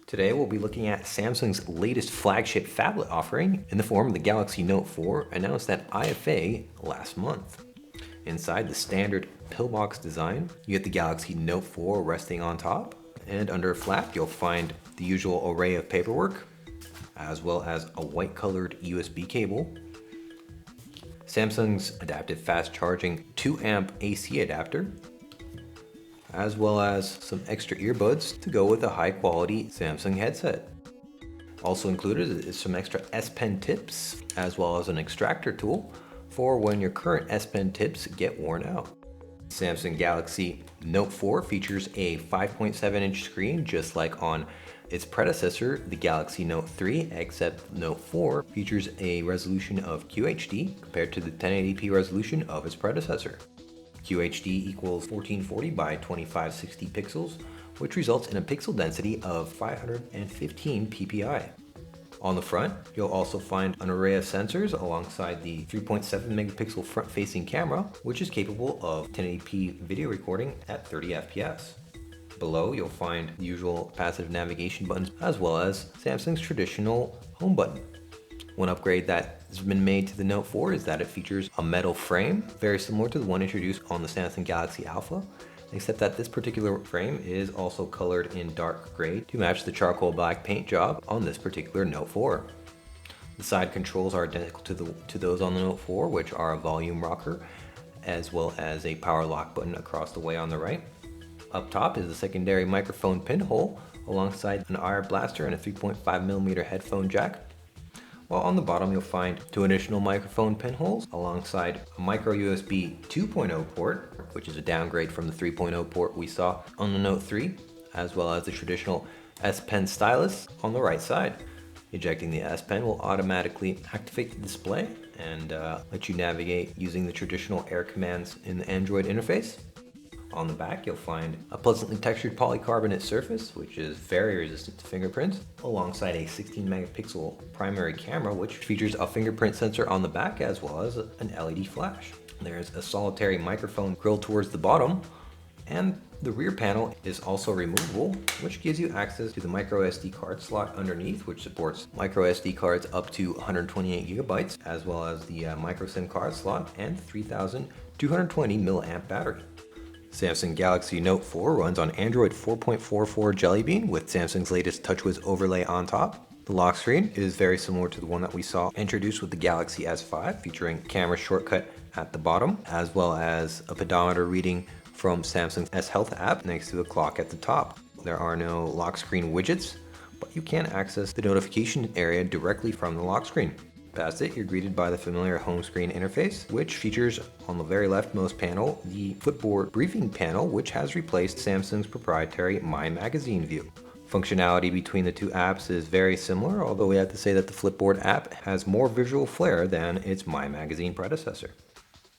Today we'll be looking at Samsung's latest flagship phablet offering in the form of the Galaxy Note 4, announced at IFA last month. Inside the standard pillbox design, you get the Galaxy Note 4 resting on top, and under a flap you'll find the usual array of paperwork, as well as a white colored USB cable, Samsung's adaptive fast charging 2 amp AC adapter, as well as some extra earbuds to go with a high quality Samsung headset. Also included is some extra S Pen tips, as well as an extractor tool for when your current S Pen tips get worn out. Samsung Galaxy Note 4 features a 5.7-inch screen, just like on its predecessor, the Galaxy Note 3, except Note 4 features a resolution of QHD compared to the 1080p resolution of its predecessor. QHD equals 1440 by 2560 pixels, which results in a pixel density of 515 ppi. On the front, you'll also find an array of sensors alongside the 3.7 megapixel front-facing camera, which is capable of 1080p video recording at 30 fps. Below, you'll find the usual passive navigation buttons, as well as Samsung's traditional home button. One upgrade that has been made to the Note 4 is that it features a metal frame, very similar to the one introduced on the Samsung Galaxy Alpha, except that this particular frame is also colored in dark gray to match the charcoal black paint job on this particular Note 4. The side controls are identical to those on the Note 4, which are a volume rocker, as well as a power lock button across the way on the right. Up top is a secondary microphone pinhole alongside an IR blaster and a 3.5mm headphone jack. While on the bottom you'll find 2 additional microphone pinholes alongside a micro USB 2.0 port, which is a downgrade from the 3.0 port we saw on the Note 3, as well as the traditional S Pen stylus on the right side. Ejecting the S Pen will automatically activate the display and let you navigate using the traditional air commands in the Android interface. On the back, you'll find a pleasantly textured polycarbonate surface, which is very resistant to fingerprints, alongside a 16 megapixel primary camera, which features a fingerprint sensor on the back, as well as an LED flash. There's a solitary microphone grilled towards the bottom, and the rear panel is also removable, which gives you access to the micro SD card slot underneath, which supports micro SD cards up to 128 gigabytes, as well as the micro SIM card slot and 3220 mAh battery. Samsung Galaxy Note 4 runs on Android 4.44 Jelly Bean with Samsung's latest TouchWiz overlay on top. The lock screen is very similar to the one that we saw introduced with the Galaxy S5, featuring camera shortcut at the bottom, as well as a pedometer reading from Samsung's S Health app next to the clock at the top. There are no lock screen widgets, but you can access the notification area directly from the lock screen. Past it, you're greeted by the familiar home screen interface, which features on the very leftmost panel the Flipboard briefing panel, which has replaced Samsung's proprietary My Magazine view. Functionality between the two apps is very similar, although we have to say that the Flipboard app has more visual flair than its My Magazine predecessor.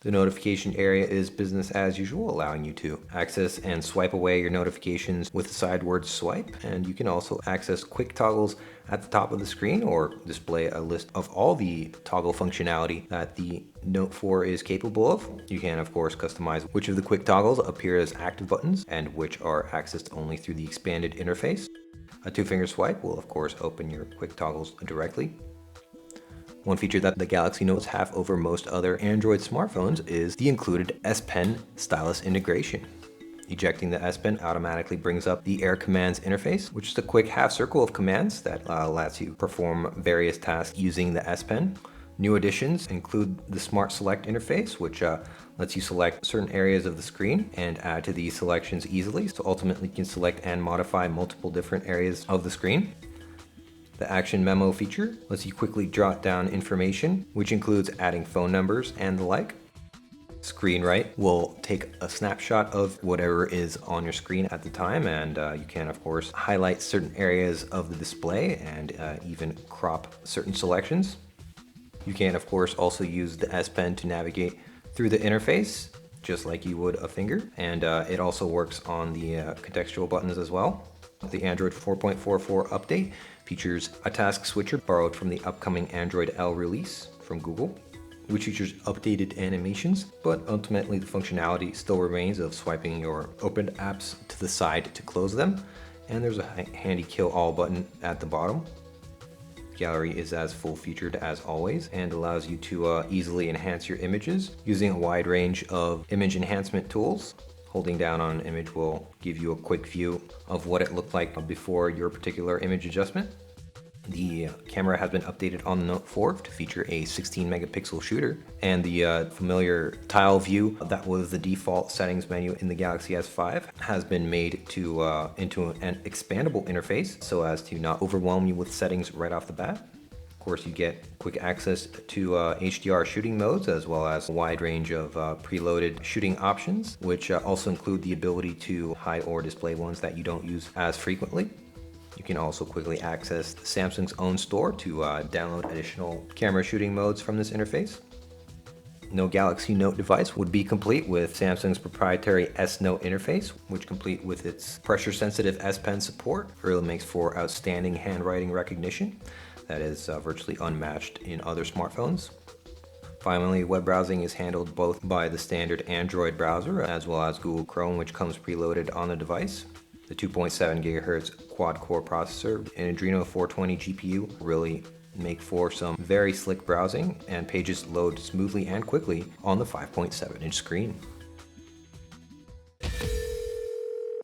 The notification area is business as usual, allowing you to access and swipe away your notifications with a sideward swipe, and you can also access quick toggles at the top of the screen or display a list of all the toggle functionality that the Note 4 is capable of. You can of course customize which of the quick toggles appear as active buttons and which are accessed only through the expanded interface. A 2-finger swipe will of course open your quick toggles directly. One feature that the Galaxy Notes have over most other Android smartphones is the included S Pen stylus integration. Ejecting the S Pen automatically brings up the Air Commands interface, which is a quick half circle of commands that lets you perform various tasks using the S Pen. New additions include the Smart Select interface, which lets you select certain areas of the screen and add to these selections easily, so ultimately you can select and modify multiple different areas of the screen. The Action Memo feature lets you quickly jot down information, which includes adding phone numbers and the like. Screen Write will take a snapshot of whatever is on your screen at the time, and you can of course highlight certain areas of the display and even crop certain selections. You can of course also use the S Pen to navigate through the interface, just like you would a finger, and it also works on the contextual buttons as well. The Android 4.44 update features a task switcher borrowed from the upcoming Android L release from Google, which features updated animations, but ultimately the functionality still remains of swiping your opened apps to the side to close them, and there's a handy kill all button at the bottom. Gallery is as full featured as always and allows you to easily enhance your images using a wide range of image enhancement tools. Holding down on an image will give you a quick view of what it looked like before your particular image adjustment. The camera has been updated on the Note 4 to feature a 16 megapixel shooter, and the familiar tile view that was the default settings menu in the Galaxy S5 has been made to into an expandable interface so as to not overwhelm you with settings right off the bat. Of course, you get quick access to HDR shooting modes as well as a wide range of preloaded shooting options, which also include the ability to hide or display ones that you don't use as frequently. You can also quickly access Samsung's own store to download additional camera shooting modes from this interface. No Galaxy Note device would be complete with Samsung's proprietary S Note interface, which, complete with its pressure-sensitive S Pen support, really makes for outstanding handwriting recognition that is virtually unmatched in other smartphones. Finally, web browsing is handled both by the standard Android browser as well as Google Chrome, which comes preloaded on the device. The 2.7 GHz quad-core processor and Adreno 420 GPU really make for some very slick browsing, and pages load smoothly and quickly on the 5.7-inch screen.